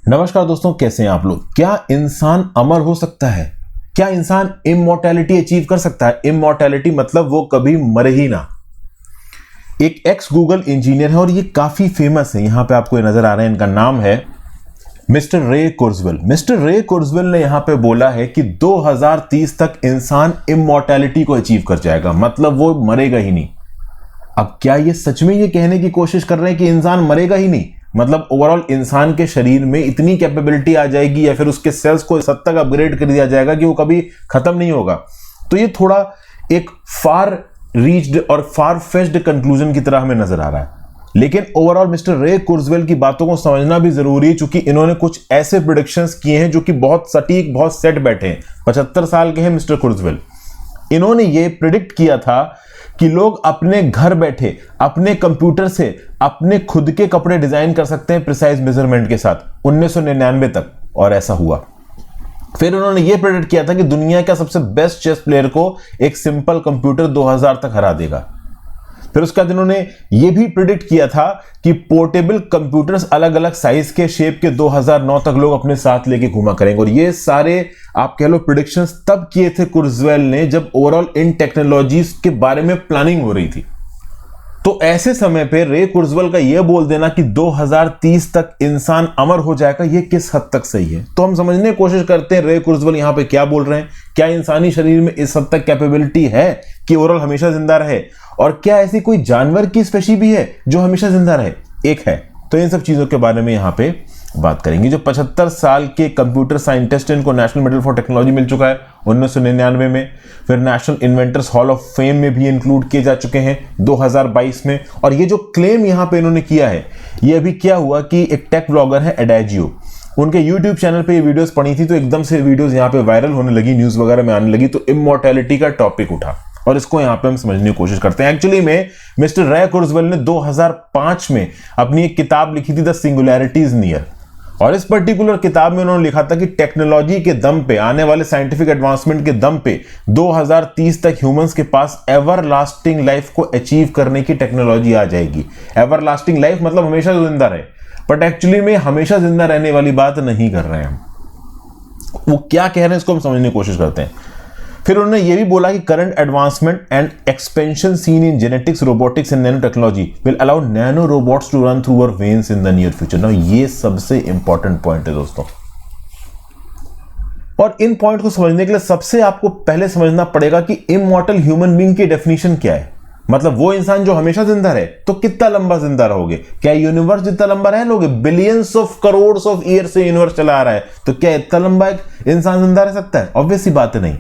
नमस्कार दोस्तों, कैसे हैं आप लोग। क्या इंसान अमर हो सकता है? क्या इंसान इमॉर्टैलिटी अचीव कर सकता है? इमॉर्टैलिटी मतलब वो कभी मरे ही ना। एक एक्स गूगल इंजीनियर है और ये काफी फेमस है। यहां पे आपको ये नजर आ रहे हैं, इनका नाम है मिस्टर रे कुर्ज़वेल। मिस्टर रे कुर्ज़वेल ने यहां पे बोला है कि 2030 तक इंसान इमॉर्टैलिटी को अचीव कर जाएगा, मतलब वो मरेगा ही नहीं। अब क्या ये सच में ये कहने की कोशिश कर रहे हैं कि इंसान मरेगा ही नहीं? मतलब ओवरऑल इंसान के शरीर में इतनी कैपेबिलिटी आ जाएगी या फिर उसके सेल्स को इस हद तक अपग्रेड कर दिया जाएगा कि वो कभी खत्म नहीं होगा। तो ये थोड़ा एक फार रीच्ड और फार फेच्ड कंक्लूजन की तरह हमें नजर आ रहा है। लेकिन ओवरऑल मिस्टर रे कुर्ज़वेल की बातों को समझना भी जरूरी है, क्योंकि इन्होंने कुछ ऐसे प्रेडिक्शंस किए हैं जो कि बहुत सटीक, बहुत सेट बैठे हैं। 75 साल के हैं मिस्टर कुर्ज़वेल। इन्होंने ये प्रिडिक्ट किया था कि लोग अपने घर बैठे अपने कंप्यूटर से अपने खुद के कपड़े डिजाइन कर सकते हैं प्रिसाइज मेजरमेंट के साथ 1999 तक, और ऐसा हुआ। फिर उन्होंने ये प्रेडिक्ट किया था कि दुनिया का सबसे बेस्ट चेस प्लेयर को एक सिंपल कंप्यूटर 2000 तक हरा देगा। फिर उसके बाद इन्होंने ये भी प्रिडिक्ट किया था कि पोर्टेबल कंप्यूटर्स अलग अलग साइज के, शेप के 2009 तक लोग अपने साथ लेके घूमा करेंगे। और ये सारे आप कह लो प्रिडिक्शंस तब किए थे कुर्ज़वेल ने जब ओवरऑल इन टेक्नोलॉजीज के बारे में प्लानिंग हो रही थी। तो ऐसे समय पे रे कुर्ज़वेल का यह बोल देना कि 2030 तक इंसान अमर हो जाएगा, यह किस हद तक सही है? तो हम समझने की कोशिश करते हैं रे कुर्ज़वेल यहां पे क्या बोल रहे हैं। क्या इंसानी शरीर में इस हद तक कैपेबिलिटी है कि ओवरऑल हमेशा जिंदा रहे? और क्या ऐसी कोई जानवर की स्पेशी भी है जो हमेशा जिंदा रहे? एक है। तो इन सब चीजों के बारे में यहां पे बात करेंगे। जो 75 साल के कंप्यूटर साइंटिस्ट, इनको नेशनल मेडल फॉर टेक्नोलॉजी मिल चुका है 1999 में। फिर national inventors hall of fame में भी इंक्लूड किए जा चुके हैं 2022 में। और ये जो क्लेम यहां पे इन्होंने किया है, ये अभी क्या हुआ कि एक टेक ब्लॉगर है एडाजियो, उनके यूट्यूब चैनल पे ये वीडियोस पड़ी थी, तो एकदम से वीडियोस यहाँ पे वायरल होने लगी, न्यूज वगैरह में आने लगी, तो इमॉर्टैलिटी का टॉपिक उठा और इसको यहाँ पे हम समझने की कोशिश करते हैं। एक्चुअली में मिस्टर रे कुर्ज़वेल ने 2005 में अपनी एक किताब लिखी थी द सिंगुलैरिटीज नियर, और इस पर्टिकुलर किताब में उन्होंने लिखा था कि टेक्नोलॉजी के दम पे, आने वाले साइंटिफिक एडवांसमेंट के दम पे 2030 तक ह्यूमंस के पास एवरलास्टिंग लाइफ को अचीव करने की टेक्नोलॉजी आ जाएगी। एवरलास्टिंग लाइफ मतलब हमेशा जिंदा रहे, बट एक्चुअली में हमेशा जिंदा रहने वाली बात नहीं कर रहे हैं हम। वो क्या कह रहे हैं इसको हम समझने की कोशिश करते हैं। फिर उन्होंने ये भी बोला कि current advancement and expansion seen in genetics, robotics and nano technology will allow nano robots to run through our veins in the near future. Now ये सबसे इंपॉर्टेंट पॉइंट है दोस्तों, और इन पॉइंट को समझने के लिए सबसे आपको पहले समझना पड़ेगा कि इमॉर्टल ह्यूमन बीइंग की डेफिनेशन क्या है। मतलब वो इंसान जो हमेशा जिंदा रहे, तो कितना लंबा जिंदा रहोगे? क्या यूनिवर्स जितना लंबा रह लोगे? Billions of crore of year से यूनिवर्स चला आ रहा है, तो क्या इतना लंबा एक इंसान जिंदा रह सकता है? ऑब्वियस सी बात है, नहीं।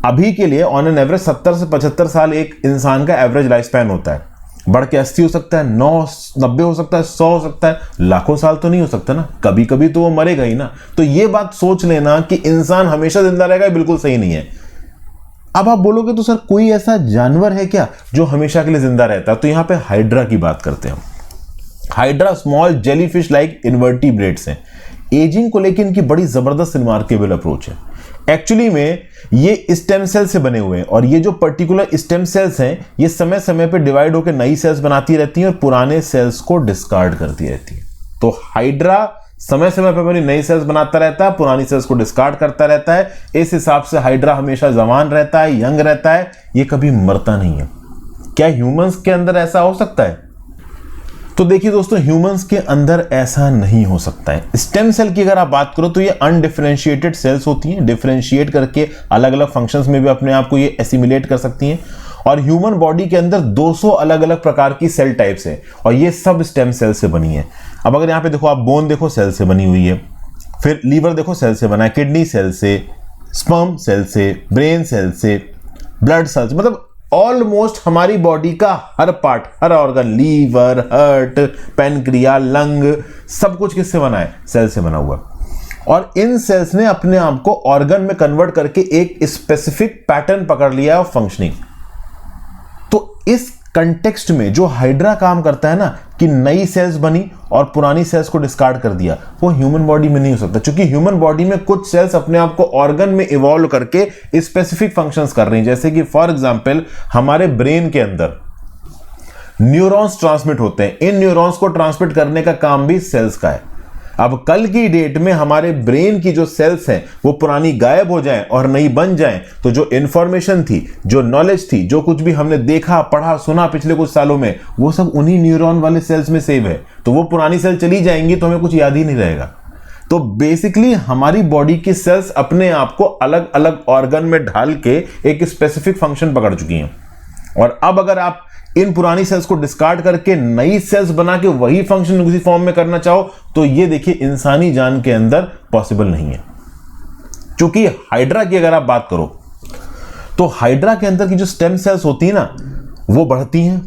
अभी के लिए ऑन एन एवरेज 70 से 75 साल एक इंसान का एवरेज लाइफ स्पैन होता है। बढ़ के 80 हो सकता है, 90 हो सकता है, 100 हो सकता है, लाखों साल तो नहीं हो सकता ना। कभी कभी तो वो मरेगा ही ना। तो ये बात सोच लेना कि इंसान हमेशा जिंदा रहेगा, बिल्कुल सही नहीं है। अब आप बोलोगे तो सर कोई ऐसा जानवर है क्या जो हमेशा के लिए जिंदा रहता है? तो यहां पे हाइड्रा की बात करते हैं। Hydra small jellyfish like invertebrates हैं। एजिंग को लेकर इनकी बड़ी जबरदस्त रिमार्केबल अप्रोच है। एक्चुअली में ये स्टेम सेल से बने हुए हैं, और ये जो पर्टिकुलर स्टेम सेल्स हैं, ये समय समय पे डिवाइड होकर नई सेल्स बनाती रहती हैं और पुराने सेल्स को डिस्कार्ड करती रहती है। तो हाइड्रा समय समय पर अपनी नई सेल्स बनाता रहता है, पुरानी सेल्स को डिस्कार्ड करता रहता है। इस हिसाब से हाइड्रा हमेशा जवान रहता है, यंग रहता है, ये कभी मरता नहीं है। क्या ह्यूमंस के अंदर ऐसा हो सकता है? तो देखिए दोस्तों, ह्यूमंस के अंदर ऐसा नहीं हो सकता है। स्टेम सेल की अगर आप बात करो तो ये अनडिफरेंशिएटेड सेल्स होती हैं, डिफरेंशिएट करके अलग अलग फंक्शंस में भी अपने आप को ये एसिमिलेट कर सकती हैं। और ह्यूमन बॉडी के अंदर 200 अलग अलग प्रकार की सेल टाइप्स है, और ये सब स्टेम सेल से बनी है। अब अगर यहाँ पे देखो, आप बोन देखो, सेल से बनी हुई है। फिर लीवर देखो, सेल से बना है। किडनी सेल से, स्पर्म सेल से, ब्रेन सेल से, ब्लड सेल्स, मतलब ऑलमोस्ट हमारी बॉडी का हर पार्ट, हर organ, liver, heart, pancreas, lung, सब कुछ किससे बना है? सेल से बना हुआ। और इन सेल्स ने अपने आप को ऑर्गन में कन्वर्ट करके एक स्पेसिफिक पैटर्न पकड़ लिया है फंक्शनिंग। तो इस कंटेक्स्ट में जो हाइड्रा काम करता है ना, कि नई सेल्स बनी और पुरानी सेल्स को डिस्कार्ड कर दिया, वो ह्यूमन बॉडी में नहीं हो सकता। क्योंकि ह्यूमन बॉडी में कुछ सेल्स अपने आप को ऑर्गन में इवॉल्व करके स्पेसिफिक फंक्शंस कर रही हैं। जैसे कि फॉर एग्जांपल हमारे ब्रेन के अंदर न्यूरॉन्स ट्रांसमिट होते हैं। इन न्यूरॉन्स को ट्रांसमिट करने का काम भी सेल्स का है। अब कल की डेट में हमारे ब्रेन की जो सेल्स हैं वो पुरानी गायब हो जाएं और नई बन जाएं, तो जो इंफॉर्मेशन थी, जो नॉलेज थी, जो कुछ भी हमने देखा, पढ़ा, सुना पिछले कुछ सालों में, वो सब उन्हीं न्यूरॉन वाले सेल्स में सेव है। तो वो पुरानी सेल चली जाएंगी तो हमें कुछ याद ही नहीं रहेगा। तो बेसिकली हमारी बॉडी की सेल्स अपने आप को अलग अलग ऑर्गन में ढाल के एक स्पेसिफिक फंक्शन पकड़ चुकी हैं। और अब अगर आप इन पुरानी सेल्स को डिस्कार्ड करके नई सेल्स बना के वही फंक्शन उसी फॉर्म में करना चाहो, तो ये देखिए इंसानी जान के अंदर पॉसिबल नहीं है। क्योंकि हाइड्रा की अगर आप बात करो तो हाइड्रा के अंदर की जो स्टेम सेल्स होती है ना, वो बढ़ती हैं,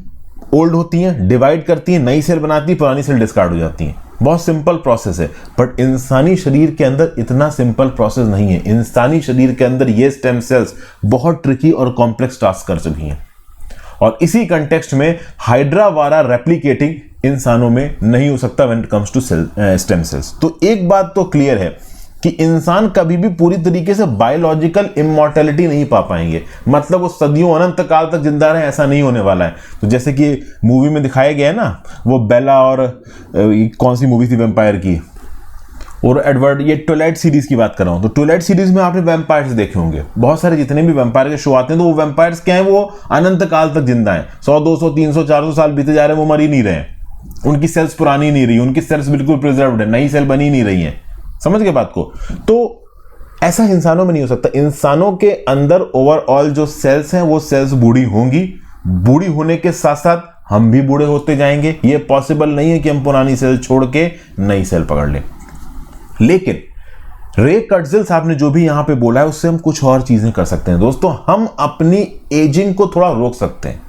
ओल्ड होती हैं, डिवाइड करती हैं, नई सेल बनाती है, पुरानी सेल डिस्कार्ड हो जाती हैं। बहुत सिंपल प्रोसेस है। बट इंसानी शरीर के अंदर इतना सिंपल प्रोसेस नहीं है। इंसानी शरीर के अंदर ये स्टेम सेल्स बहुत ट्रिकी और कॉम्प्लेक्स टास्क कर चुकी हैं। और इसी कंटेक्स्ट में हाइड्रा वाला रेप्लिकेटिंग इंसानों में नहीं हो सकता when it comes to stem cells. तो एक बात तो क्लियर है कि इंसान कभी भी पूरी तरीके से बायोलॉजिकल इमॉर्टैलिटी नहीं पा पाएंगे। मतलब वो सदियों अनंत काल तक जिंदा रहे, ऐसा नहीं होने वाला है। तो जैसे कि मूवी में दिखाया गया है ना, वो बेला और कौन सी मूवी थी वैम्पायर की, और एडवर्ड, ये ट्विलाइट सीरीज की बात कर रहा हूं। तो ट्विलाइट सीरीज में आपने वैम्पायर्स देखे होंगे, बहुत सारे जितने भी वैम्पायर के शो आते हैं, तो वो वैम्पायर्स क्या है, वो अनंत काल तक जिंदा है। 100, 200, 300, 400 साल बीते जा रहे हैं, वो मर ही नहीं रहे हैं। उनकी सेल्स पुरानी नहीं रही, उनकी सेल्स बिल्कुल प्रिजर्व्ड है, नई सेल बनी नहीं रही है। समझ गए बात को? तो ऐसा इंसानों में नहीं हो सकता। इंसानों के अंदर ओवरऑल जो सेल्स हैं वो सेल्स बूढ़ी होंगी, बूढ़ी होने के साथ साथ हम भी बूढ़े होते जाएंगे। ये पॉसिबल नहीं है कि हम पुरानी सेल छोड़ के नई सेल पकड़ लें। लेकिन रे कर्टजिल साहब ने जो भी यहां पे बोला है उससे हम कुछ और चीजें कर सकते हैं दोस्तों। हम अपनी एजिंग को थोड़ा रोक सकते हैं।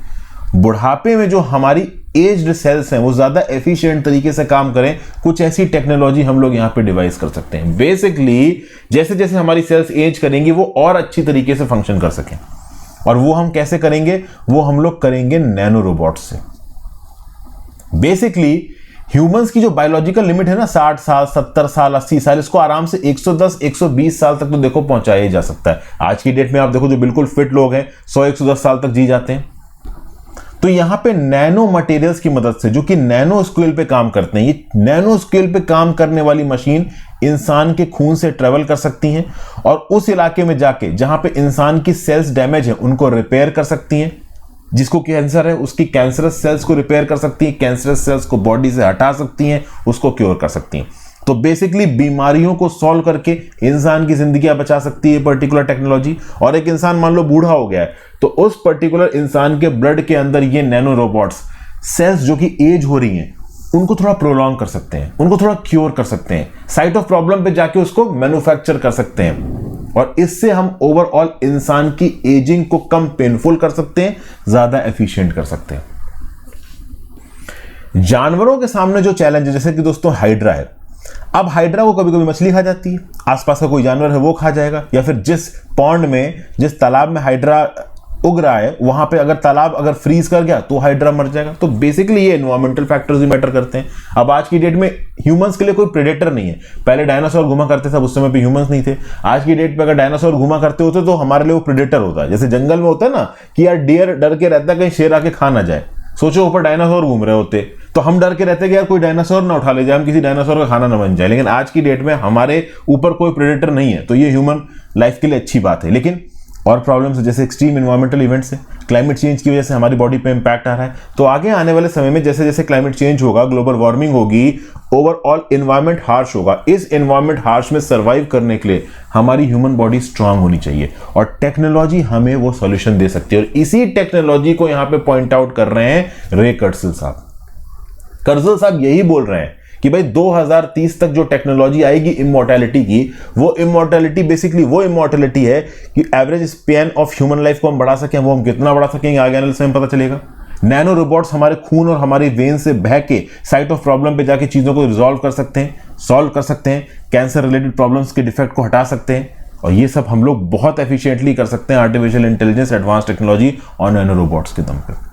बुढ़ापे में जो हमारी एज्ड सेल्स हैं वो ज्यादा एफिशिएंट तरीके से काम करें, कुछ ऐसी टेक्नोलॉजी हम लोग यहां पे डिवाइस कर सकते हैं। बेसिकली जैसे जैसे हमारी सेल्स एज करेंगी वो और अच्छी तरीके से फंक्शन कर सकें। और वो हम कैसे करेंगे? वो हम लोग करेंगे नैनो रोबोट से। बेसिकली ह्यूमंस की जो बायोलॉजिकल लिमिट है ना, 60 साल, 70 साल, 80 साल, इसको आराम से 110, 120 साल तक तो देखो पहुंचाया जा सकता है। आज की डेट में आप देखो जो बिल्कुल फिट लोग हैं 100, 110 साल तक जी जाते हैं। तो यहां पे नैनो मटेरियल्स की मदद से, जो कि नैनो स्केल पे काम करते हैं, ये नैनो स्केल पे काम करने वाली मशीन इंसान के खून से ट्रेवल कर सकती हैं और उस इलाके में जाके जहां पे इंसान की सेल्स डैमेज है उनको रिपेयर कर सकती हैं। जिसको कैंसर है उसकी कैंसरस सेल्स को रिपेयर कर सकती हैं, कैंसरस सेल्स को बॉडी से हटा सकती हैं, उसको क्योर कर सकती हैं। तो बेसिकली बीमारियों को सॉल्व करके इंसान की जिंदगियां बचा सकती है पर्टिकुलर टेक्नोलॉजी। और एक इंसान मान लो बूढ़ा हो गया है तो उस पर्टिकुलर इंसान के ब्लड के अंदर ये नैनो रोबोट्स सेल्स जो कि एज हो रही हैं उनको थोड़ा प्रोलॉन्ग कर सकते हैं, उनको थोड़ा क्योर कर सकते हैं, साइट ऑफ प्रॉब्लम पे जाके उसको मैन्युफैक्चर कर सकते हैं। और इससे हम ओवरऑल इंसान की एजिंग को कम पेनफुल कर सकते हैं, ज्यादा एफिशिएंट कर सकते हैं। जानवरों के सामने जो चैलेंज है, जैसे कि दोस्तों हाइड्रा है, अब हाइड्रा को कभी कभी मछली खा जाती है, आसपास का कोई जानवर है वो खा जाएगा, या फिर जिस पॉन्ड में, जिस तालाब में हाइड्रा उग रहा है वहां पे अगर तालाब अगर फ्रीज कर गया तो हाइड्रा मर जाएगा। तो बेसिकली ये एनवायरमेंटल फैक्टर्स भी मैटर करते हैं। अब आज की डेट में ह्यूमंस के लिए कोई प्रेडेटर नहीं है। पहले डायनासोर घुमा करते थे, उस समय पे ह्यूमंस नहीं थे। आज की डेट पे अगर डायनासोर घुमा करते होते तो हमारे लिए वो प्रेडेटर होता है। जैसे जंगल में होता है ना कि यार डियर डर के रहता है कहीं शेर आके खा ना जाए, सोचो ऊपर डायनासोर घूम रहे होते तो हम डर के रहते कि यार कोई डायनासोर ना उठा ले जाए, हम किसी डायनासोर का खाना ना बन जाए। लेकिन आज की डेट में हमारे ऊपर कोई प्रेडेटर नहीं है, तो ये ह्यूमन लाइफ के लिए अच्छी बात है। लेकिन और प्रॉब्लम्स जैसे एक्सट्रीम एनवायरमेंटल इवेंट्स है, क्लाइमेट चेंज की वजह से हमारी बॉडी पे इंपैक्ट आ रहा है। तो आगे आने वाले समय में जैसे जैसे क्लाइमेट चेंज होगा, ग्लोबल वार्मिंग होगी, ओवरऑल एनवायरमेंट हार्श होगा। इस एनवायरमेंट हार्श में सर्वाइव करने के लिए हमारी ह्यूमन बॉडी स्ट्रांग होनी चाहिए और टेक्नोलॉजी हमें वो सॉल्यूशन दे सकती है। और इसी टेक्नोलॉजी को यहां पे पॉइंट आउट कर रहे हैं रे कर्टजिल साहब। कर्टजिल साहब यही बोल रहे हैं कि भाई 2030 तक जो टेक्नोलॉजी आएगी इमॉर्टैलिटी की, वो इमॉर्टैलिटी बेसिकली वो इमॉर्टैलिटी है कि average span of human life को हम बढ़ा सकें। वो हम कितना बढ़ा सकेंगे आगे आने समय पता चलेगा। नैनो रोबोट्स हमारे खून और हमारी वेन से बह के साइट ऑफ प्रॉब्लम पे जाके चीजों को रिजॉल्व कर सकते हैं, सॉल्व कर सकते हैं, कैंसर रिलेटेड प्रॉब्लम्स के डिफेक्ट को हटा सकते हैं। और ये सब हम लोग बहुत एफिशिएंटली कर सकते हैं आर्टिफिशियल इंटेलिजेंस, एडवांस टेक्नोलॉजी और नैनो रोबोट्स के दम पे।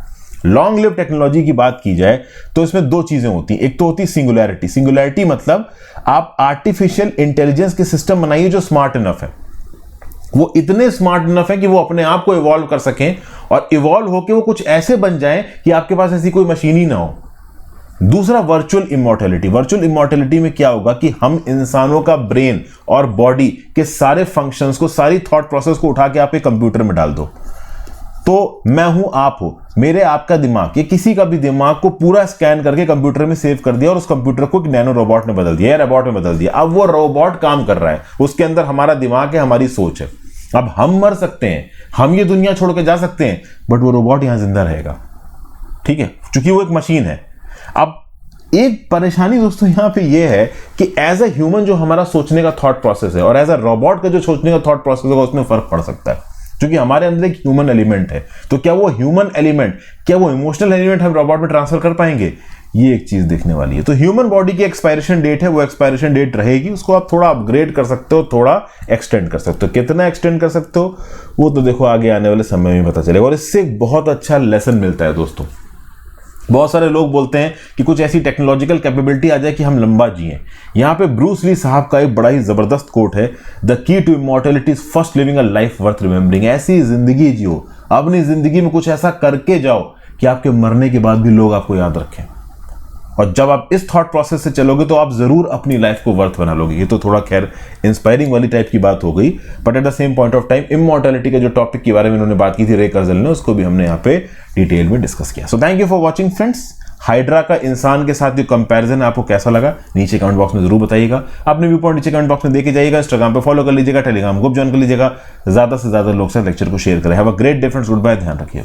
लॉन्ग लिव टेक्नोलॉजी की बात की जाए तो इसमें दो चीजें होती हैं। एक तो होती है सिंगुलैरिटी। सिंगुलैरिटी मतलब आप आर्टिफिशियल इंटेलिजेंस के सिस्टम बनाइए जो स्मार्ट इनफ है, वो इतने स्मार्ट इनफ है कि वो अपने आप को इवॉल्व कर सकें और इवॉल्व होकर वो कुछ ऐसे बन जाएं कि आपके पास ऐसी कोई मशीन ही ना हो। दूसरा वर्चुअल इमॉर्टैलिटी। वर्चुअल इमॉर्टैलिटी में क्या होगा कि हम इंसानों का ब्रेन और बॉडी के सारे फंक्शंस को, सारी थॉट प्रोसेस को उठा के आप एक कंप्यूटर में डाल दो, तो मैं हूं, आप हो, मेरे आपका दिमाग या किसी का भी दिमाग को पूरा स्कैन करके कंप्यूटर में सेव कर दिया और उस कंप्यूटर को एक नैनो रोबोट में बदल दिया या रोबोट में बदल दिया। अब वो रोबोट काम कर रहा है, उसके अंदर हमारा दिमाग है, हमारी सोच है। अब हम मर सकते हैं, हम ये दुनिया छोड़ के जा सकते हैं, बट वो रोबोट यहां जिंदा रहेगा, ठीक है, क्योंकि वो एक मशीन है। अब एक परेशानी दोस्तों यहां पे ये है कि एज अ ह्यूमन जो हमारा सोचने का थॉट प्रोसेस है और एज अ रोबोट का जो सोचने का थॉट प्रोसेस होगा उसमें फर्क पड़ सकता है, क्योंकि हमारे अंदर एक ह्यूमन एलिमेंट है। तो क्या वो ह्यूमन एलिमेंट, क्या वो इमोशनल एलिमेंट हम रोबोट में ट्रांसफर कर पाएंगे, ये एक चीज देखने वाली है। तो ह्यूमन बॉडी की एक्सपायरेशन डेट है, वो एक्सपायरेशन डेट रहेगी, उसको आप थोड़ा अपग्रेड कर सकते हो, थोड़ा एक्सटेंड कर सकते हो। कितना एक्सटेंड कर सकते हो वो तो देखो आगे आने वाले समय में पता चलेगा। और इससे एक बहुत अच्छा लेसन मिलता है दोस्तों। बहुत सारे लोग बोलते हैं कि कुछ ऐसी टेक्नोलॉजिकल कैपेबिलिटी आ जाए कि हम लंबा जिए। यहां पे ब्रूस ली साहब का एक बड़ा ही जबरदस्त कोट है, the key to immortality is first living a life worth remembering. ऐसी जिंदगी जियो, अपनी जिंदगी में कुछ ऐसा करके जाओ कि आपके मरने के बाद भी लोग आपको याद रखें। और जब आप इस थॉट प्रोसेस से चलोगे तो आप जरूर अपनी लाइफ को वर्थ बना लोगे। ये तो थोड़ा खैर इंस्पायरिंग वाली टाइप की बात हो गई, but at the same point of time immortality के जो टॉपिक के बारे में उन्होंने बात की थी रे कर्जल ने, उसको भी हमने यहाँ पे डिटेल में डिस्कस किया। So thank you for watching friends. Hydra का इंसान के साथ जो कंपैरिजन है आपको कैसा लगा नीचे कमेंट बॉक्स में जरूर बताइएगा। अपने व्यू पॉइंट नीचे कमेंट बॉक्स में देके जाइएगा। इंस्टाग्राम पे फॉलो कर लीजिएगा, टेलीग्राम ग्रुप ज्वाइन कर लीजिएगा। ज्यादा से ज्यादा लोग से लेक्चर को शेयर करें। Have a great day friends, goodbye, ध्यान रखिए।